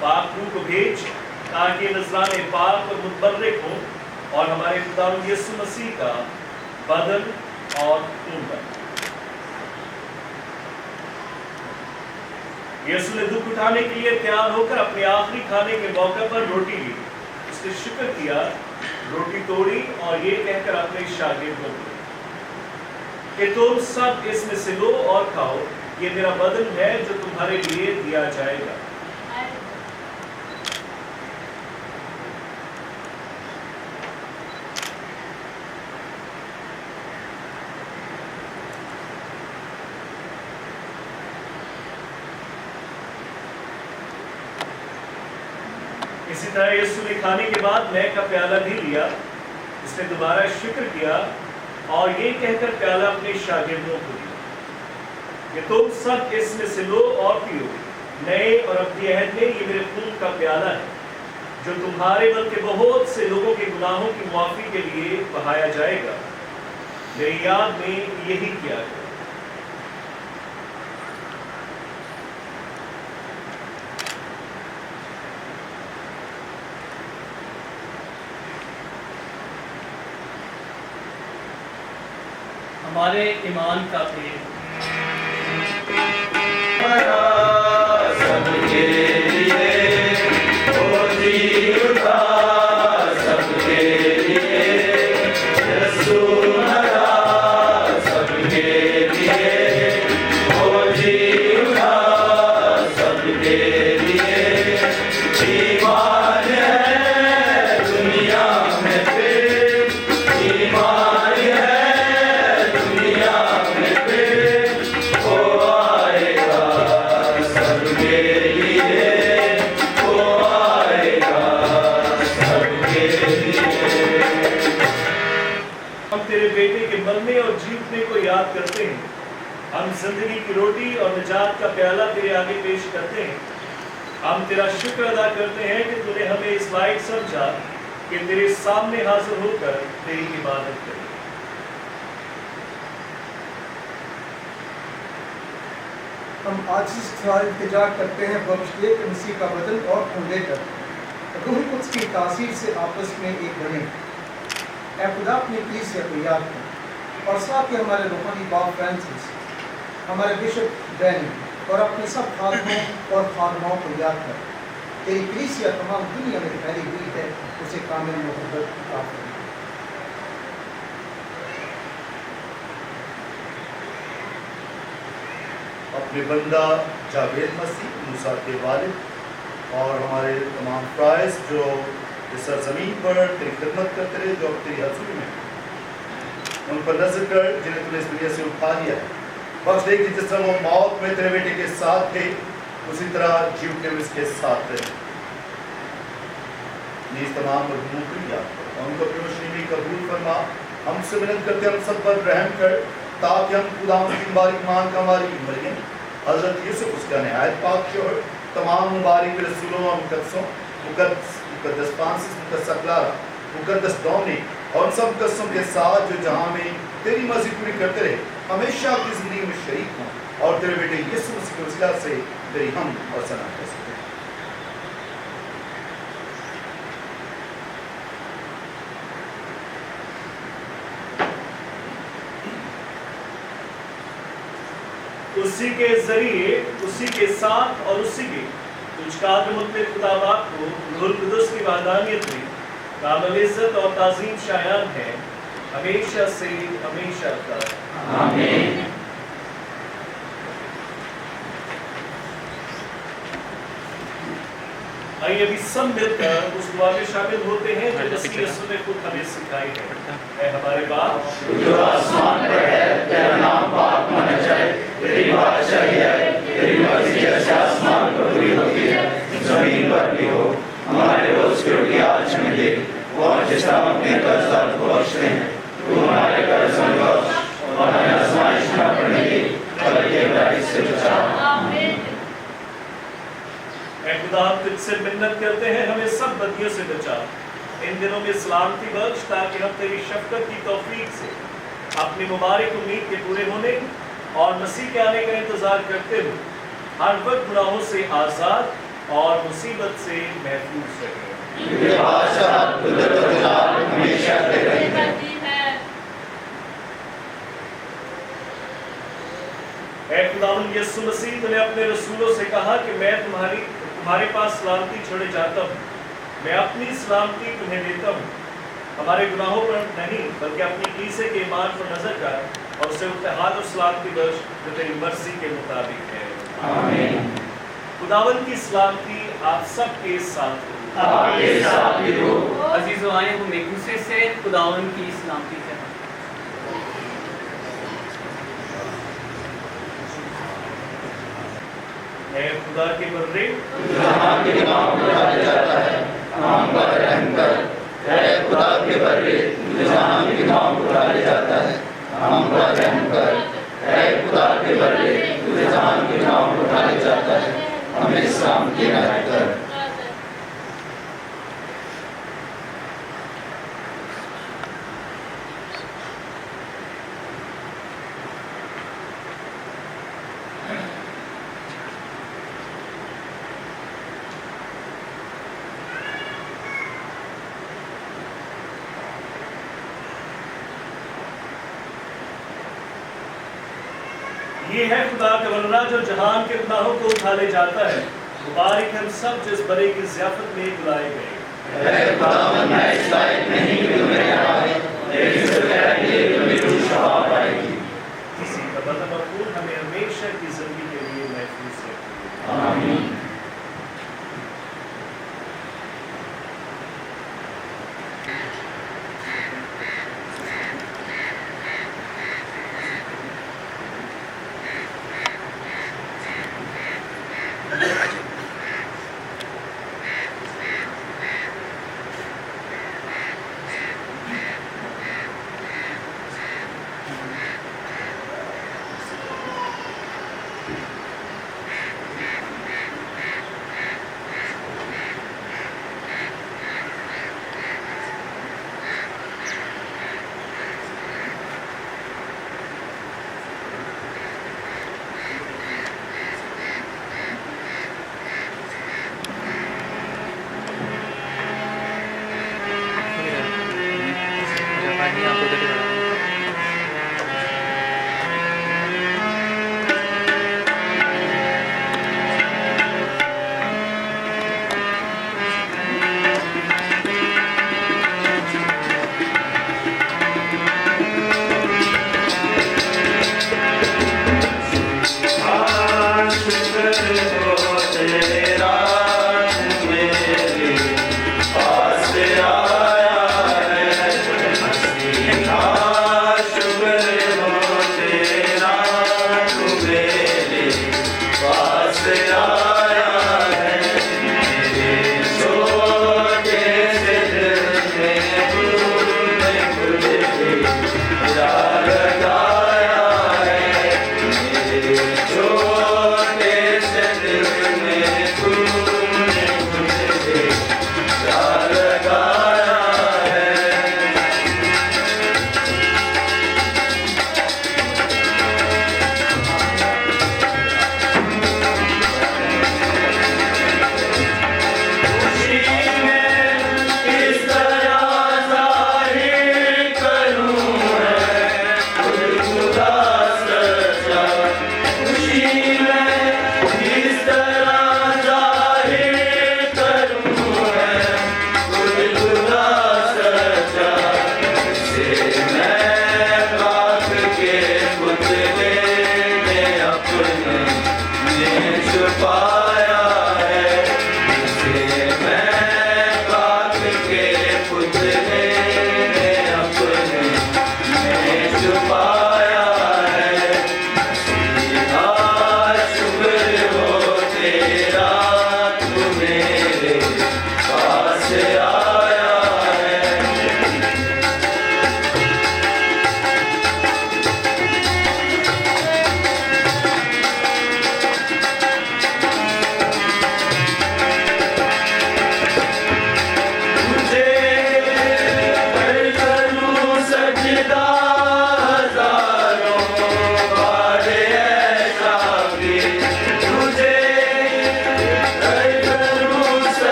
पाक रूह को भेज ताकि नजराने पाक और मुतबर्रिक हो और हमारे खुदावंद यीशु मसीह का बदन और खून बने। यीशु ने दुख उठाने के लिए तैयार होकर अपने आखिरी खाने के मौके पर रोटी ली, उसने शुक्र किया, रोटी तोड़ी और ये कहकर अपने शागिर्दों को कि तुम सब इसमें से लो और खाओ, ये मेरा बदन है जो तुम्हारे लिए दिया जाएगा। इसी तरह यीशु ने खाने के बाद मय का प्याला भी लिया, उसने दोबारा शुक्र किया और ये कहकर प्याला अपने शागिर्दों को दिया कि तुम सब इसमें से लो और पियो, नए और अब्दी अहद में ये मेरे खून का प्याला है जो तुम्हारे बल्कि बहुत से लोगों के गुनाहों की माफी के लिए बहाया जाएगा। मेरी याद में यही किया गया। हमारे ईमान का पेड़ सबके लिए ओ जी उठा, सबके लिए यीशु मरा, सबके लिए ओ जी उठा, याद करते हैं। हम जिंदगी की रोटी और निजात का प्याला तेरे आगे पेश करते हैं। हम तेरा शुक्र अदा करते हैं कि तूने हमें इस लायक समझा कि तेरे सामने हाजिर होकर तेरी इबादत करें। हम आज इल्तिजा करते हैं बख्शिए कि मसीह का बदन और खून लेकर रूह कुद्स की तासीर से आपस में एक बने। ऐ खुदा अपनी कलीसिया को याद कर और साथ ही हमारे रूहानी बाप फ्रांसिस, हमारे बिशप डैनी और अपने सब खादमों और खादमाओं को याद कर। तेरी कलीसिया तमाम दुनिया में फैली हुई है, उसे कामिल मोहब्बत अता फरमा। अपने बंदा जावेद मसीह मूसा के वालिद और हमारे तमाम फ्राइज जो इस सरजमीन पर तेरी खिदमत करते रहे, जो अब तेरी हजूरी में, उन पर नजर कर जिन्हें तूने इस दुनिया से उठा लिया है। बख्श दे कि जिस तरह वो मौत में तेरे बेटे के साथ थे, उसी तरह जी उठे हुए इसके साथ रहे। नीज तमाम मरहूमों को याद कर और उनको अपनी रोशनी में कबूल फरमा। हमसे विनती करते हम सब पर रहम कर, ताकि हम खुदा की मुबारक मान का हमारी मरियम हजरत यूसुफ उसका नहायत पाक शोहर, तमाम मुबारक रसूलों और मुकद्दसों, मुकद्दस फ्रांसिस, मुकद्दस क्लारा, मुकद्दस डोमिनिक और उन सब मुकद्दसों के साथ जो जहाँ में तेरी मर्जी पूरी करते रहे, हमेशा की जिंदगी में शरीक हों और तेरे बेटे यीशु मसीह के वसीला से तेरी हम और सना कर सकें। उसी के जरिए, उसी के साथ और उसी के तुझ कादिर मुतलक खुदा बाप को रूहुल कुद्दुस की वहदानियत में कामिल इज्जत और ताज़ीम शायान है, हमेशा से हमेशा तक। आमीन। आइए अभी सब मिलकर उस दुआ में शामिल होते हैं जो मसीह यीशु ने खुद हमें सिखाई है। ऐ हमारे बाप जो आसमान पर है, तेरा नाम पाक माना जाए, तेरी बादशाही आए, तेरी मर्जी जैसे आसमान पर पूरी होती है जमीन पर भी हो। हमारे रोज की रोटी आज हमें दे, और जिस तरह हम अपने कर्जदार को बख्शते हैं, तू हमारे कर्ज में बख्श और हमें आजमाइश में न पड़ने दे, बल्कि बुराई से बचा। ऐ खुदा हम तुझसे मिन्नत करते हैं, हमें सब बदियों से बचा। इन दिनों में सलामती बख्श, ताकि हम तेरी शफ़क़त की तौफीक से अपनी मुबारक उम्मीद के पूरे होने और मसीह के आने का इंतजार करते हुए हर वक्त गुनाहों से आज़ाद और मुसीबत से महफूज रहें। ऐ खुदावंद यीशु मसीह, तूने अपने रसूलों से कहा कि मैं तुम्हारे पास सलामती छोड़े जाता हूँ, मैं अपनी सलामती तुम्हें देता हूँ। हमारे गुनाहों पर नहीं बल्कि अपनी कलीसिया के ईमान पर नजर कर और उसे इत्तेहाद और सलामती बख्श जो तेरी मर्जी के मुताबिक है। आमीन। खुदावंद की सलामती आप सबके साथ हो। आपके साथ भी हो। अजीजों, आए हम एक दूसरे से खुदावंद की सलामती चाहें। ऐ खुदा के बर्रे जहाँ के नाम बुलाया जाता है, हम पर रहम कर। ऐ खुदा के बर्रे जहाँ के नाम बुलाया जाता है, हम पर रहम कर। ऐ खुदा के बर्रे जहाँ के नाम बुलाया जाता है, हमें सलामती इनायत कर। ये है खुदा का वरना जो जहान के गुनाहों को उठा ले जाता है। मुबारक हम सब जिस बड़े की ज़ियाफत में बुलाए गए। ऐ खुदावंद, मैं इस लायक नहीं कि तू मेरे यहाँ आए, लेकिन सिर्फ कह दिए कि मेरी रूह शफा पाएगी। किसी का बदन और खून हमें हमेशा की जिंदगी के लिए महफूज रखे। आमीन।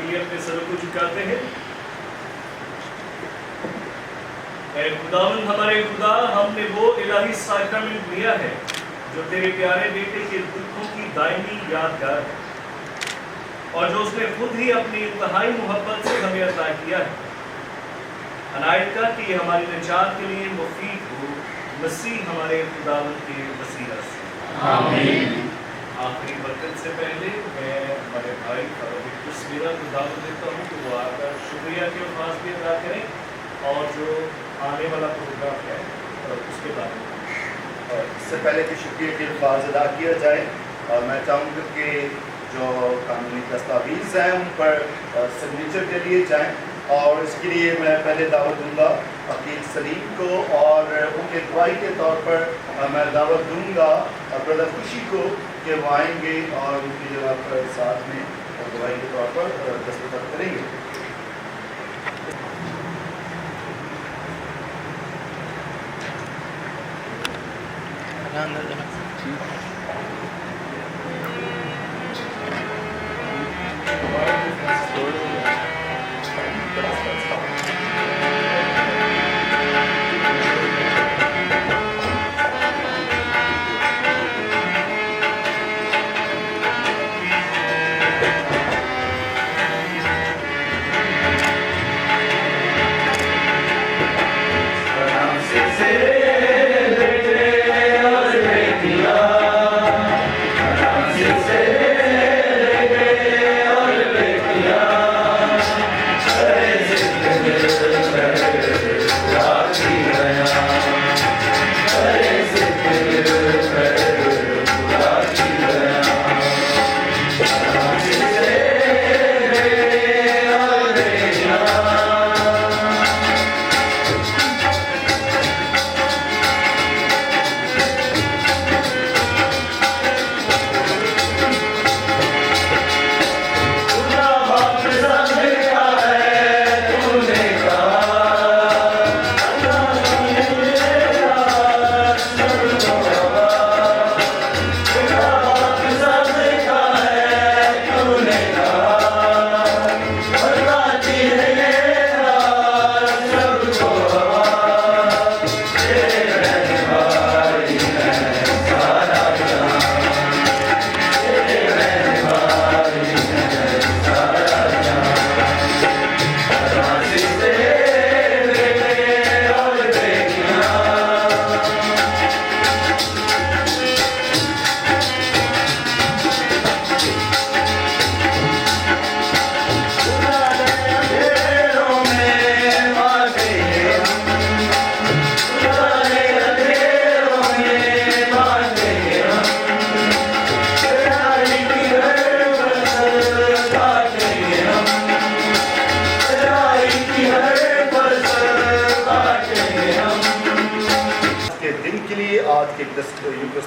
के लिए अपने सरों को झुकाते हैं। ऐ खुदावंद हमारे खुदा, हमने वो इलाही साक्रामेंट लिया है जो तेरे प्यारे बेटे के दुखों की दायमी यादगार है और जो उसने खुद ही अपनी इंतहाई मोहब्बत से हमें अता किया है। अनायत कर कि ये हमारी निजात के लिए मुफीद हो, मसीह हमारे खुदावंद के वसीला से आमीन। आखिरी बरकत से पहले मैं हमारे भाई तस्वीर को दावत देता हूँ कि वो आकर शुक्रिया के अल्फाज भी अदा करें और जो आने वाला प्रोग्राम है उसके बारे में। इससे पहले कि शुक्रिया के अल्फाज अदा किया जाए, मैं चाहूँगा कि जो कानूनी दस्तावेज़ हैं उन पर सिग्नेचर के लिए जाएं और इसके लिए मैं पहले दावत दूंगा अकील सलीम को और उनके गवाही के तौर पर मैं दावत दूंगा ब्रदर खुशी को कि वो आएंगे और उनकी जगह पर साथ में गवाही के तौर पर दस्तखत करेंगे।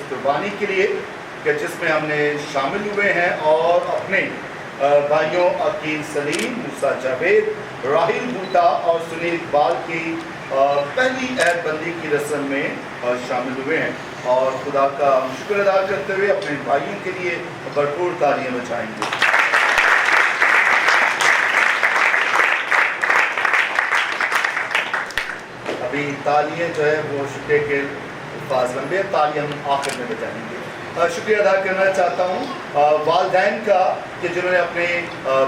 कुर्बानी के लिए कि जिसमें हमने शामिल हुए हैं और अपने भाइयों अकील सलीम, मूसा जावेद, राहिल बूटा और सुनील इकबाल की पहली अहदबंदी की रस्म में शामिल हुए हैं और खुदा का शुक्र अदा करते हुए अपने भाइयों के लिए भरपूर तालियां बजाएंगे। अभी तालियां जो है वो शुक्र के अल्फाज लंबे, तालियां हम आखिर में बजाएंगे। शुक्रिया अदा करना चाहता हूँ वालिदैन का कि जिन्होंने अपने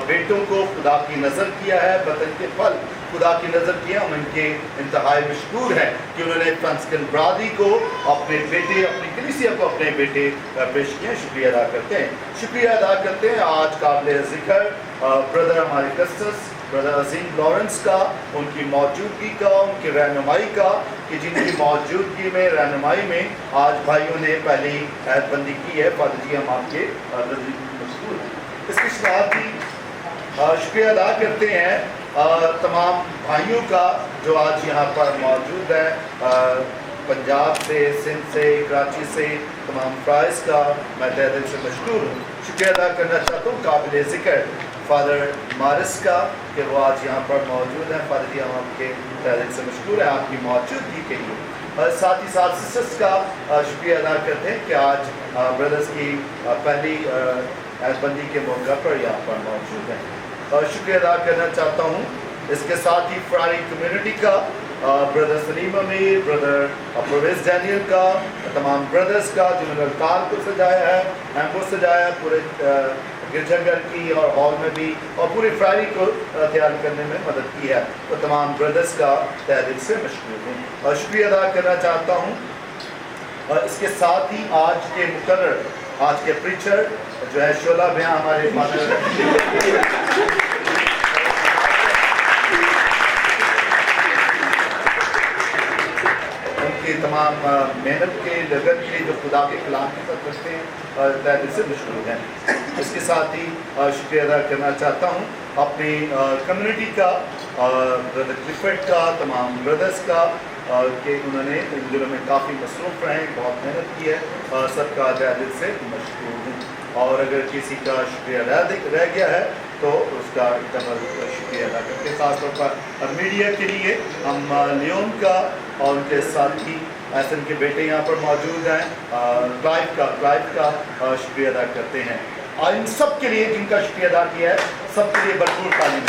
बेटों को खुदा की नज़र किया है, वतन के फल खुदा की नज़र किया। हम इनके इंतहाई मशकूर हैं कि उन्होंने फ्रांसिस्कन ब्रादरी को अपने बेटे, अपनी कलीसिया को अपने बेटे पेश किए। शुक्रिया अदा करते हैं, शुक्रिया अदा करते हैं आज काबिल ज़िक्र ब्रदर हमारे कस्टस ब्रदर अजीम लॉरेंस का, उनकी मौजूदगी का, उनकी रहनुमाई का कि जिनकी मौजूदगी में रहनुमाई में आज भाइयों ने पहली अहदबंदी की है। फादर जी हम आपके मशहूर हैं। इसके साथ ही शुक्रिया अदा करते हैं तमाम भाइयों का जो आज यहाँ पर मौजूद है, पंजाब से, सिंध से, कराची से, तमाम फ्राइज का मैं तहे दिल से मशहूर हूँ। शुक्रिया अदा करना चाहता हूँ काबिल ज़िक्र फादर मारिस का कि वो आज यहाँ पर मौजूद हैं। फादर जी हम आपके तहे दिल से मशहूर है आपकी मौजूदगी के लिए। साथ ही साथ सिस्टर्स का शुक्रिया अदा करते हैं कि आज ब्रदर्स की पहली अहदबंदी के मौका पर यहाँ पर मौजूद हैं। शुक्रिया अदा करना चाहता हूँ। इसके साथ ही फ्रारी कम्युनिटी का, ब्रदर सलीम अमीर, ब्रदर परवेज डैनियल का, तमाम ब्रदर्स का जिन्होंने कार को सजाया है, एम्बो सजाया है, पूरे गिरजाघर की और हॉल में भी, और पूरी फ्रारी को तैयार करने में मदद की है। तो तमाम ब्रदर्स का तहे दिल से मशकूर हूँ और शुक्रिया अदा करना चाहता हूँ। और इसके साथ ही आज के मुकर्रर, आज के प्रीचर जो है शोला भैया, हमारे फादर तमाम मेहनत के लगन के जो खुदा के कलाम के साथ करते हैं और तहे दिल से मशकूर हैं। इसके साथ ही शुक्रिया अदा करना चाहता हूँ अपनी कम्युनिटी का, ब्रदर क्लिफर्ड का, तमाम ब्रदर्स का कि उन्होंने इन दिनों में काफ़ी मसरूफ़ रहे, बहुत मेहनत की है, सबका तहे दिल से मशकूर हूँ। और अगर किसी का शुक्रिया रह गया है तो उसका डबल शुक्रिया अदा करके, ख़ासतौर पर मीडिया के लिए हम लियोन का और उनके साथ ही एहसन के बेटे यहाँ पर मौजूद हैं, क्लाइव का शुक्रिया अदा करते हैं। और इन सब के लिए जिनका शुक्रिया अदा किया है, सबके लिए भरपूर तालीम।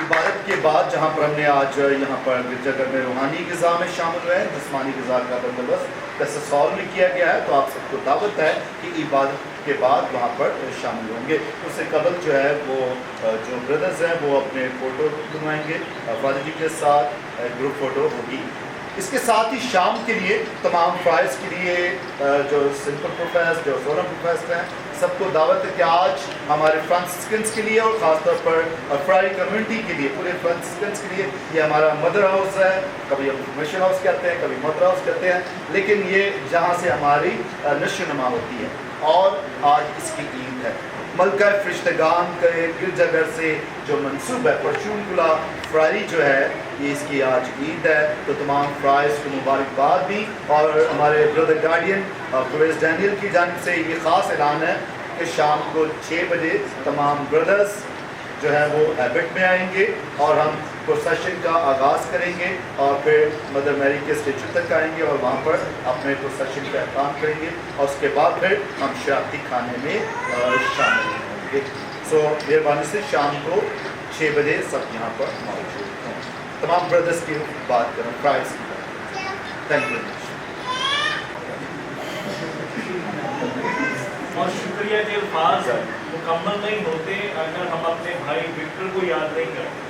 इबादत के बाद जहाँ पर हमने आज यहाँ पर गिरजाघर में रूहानी ग़िज़ा में शामिल हुए हैं, जिस्मानी ग़िज़ा का बंदोबस्त पैसेसॉल में किया गया है, तो आप सबको दावत है कि इबादत के बाद वहाँ पर शामिल होंगे। उससे कबल जो है वो जो ब्रदर्स हैं वो अपने फ़ोटो बनवाएंगे फादर जी के साथ, ग्रुप फ़ोटो होगी। इसके साथ ही शाम के लिए तमाम फ्राइज़ के लिए जो सिंपल प्रोफेस, जो सोलम प्रोफेस हैं, सबको दावत है कि आज हमारे फ्रांसिस्कन्स के लिए और ख़ासतौर पर फ्राई कम्युनिटी के लिए, पूरे फ्रांसिस्कन्स के लिए ये हमारा मदर हाउस है। कभी हम मिशन हाउस कहते हैं, कभी मदर हाउस कहते हैं, लेकिन ये जहाँ से हमारी नशोनुमा होती है और आज इसकी ईद है। मलका फरिश्तेगान के गिरजाघर से जो मंसूब है परचूनगुला फ्राई जो है, ये इसकी आज ईद है। तो तमाम फ्राइज़ को मुबारकबाद भी, और हमारे ब्रदर गार्डियन परवेज डैनियल की जानिब से ये ख़ास ऐलान है कि शाम को 6 बजे तमाम ब्रदर्स जो है वो हैबिट में आएंगे और हम प्रोसेशन का आगाज़ करेंगे और फिर मदर मैरी के स्टेचू तक आएंगे और वहाँ पर अपने प्रोसेशन का एहतमाम करेंगे और उसके बाद फिर हम शराबती खाने में शामिल होंगे। सो मेहरबानी से शाम को 6 बजे सब यहाँ पर मौजूद हों। तमाम ब्रदर्स की बात करें, प्राइस की बात। Thank you. और शुक्रिया के अल्फाज मुकम्मल नहीं होते अगर हम अपने भाई विक्टर को याद नहीं करते।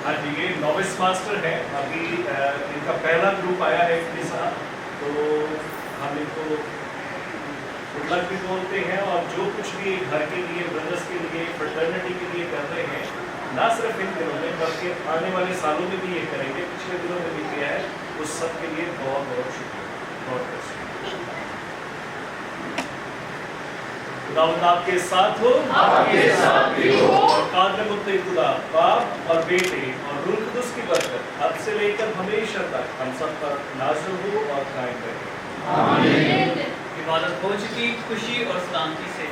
हाँ जी, ये नोविस मास्टर है, अभी इनका पहला ग्रुप आया है इसके साथ, तो हम इनको गुड भी बोलते हैं और जो कुछ भी घर के लिए, ब्रदर्स के लिए, फ्रेटर्निटी के लिए कर रहे हैं, ना सिर्फ इन दिनों में बल्कि आने वाले सालों में भी ये करेंगे, पिछले दिनों में भी किया है, उस सब के लिए बहुत बहुत शुक्रिया, बहुत बहुत शुक्रिया। खुदावंद आपके साथ हो, आपके साथ भी हो। और कादर मुत्तई खुदा बाप और बेटे और रूह कुदुस की बरकत अब से लेकर हमेशा तक हम सब पर नाज़िल हो और कायम रहे। आमीन। इबादत हो चुकी, खुशी और शांति से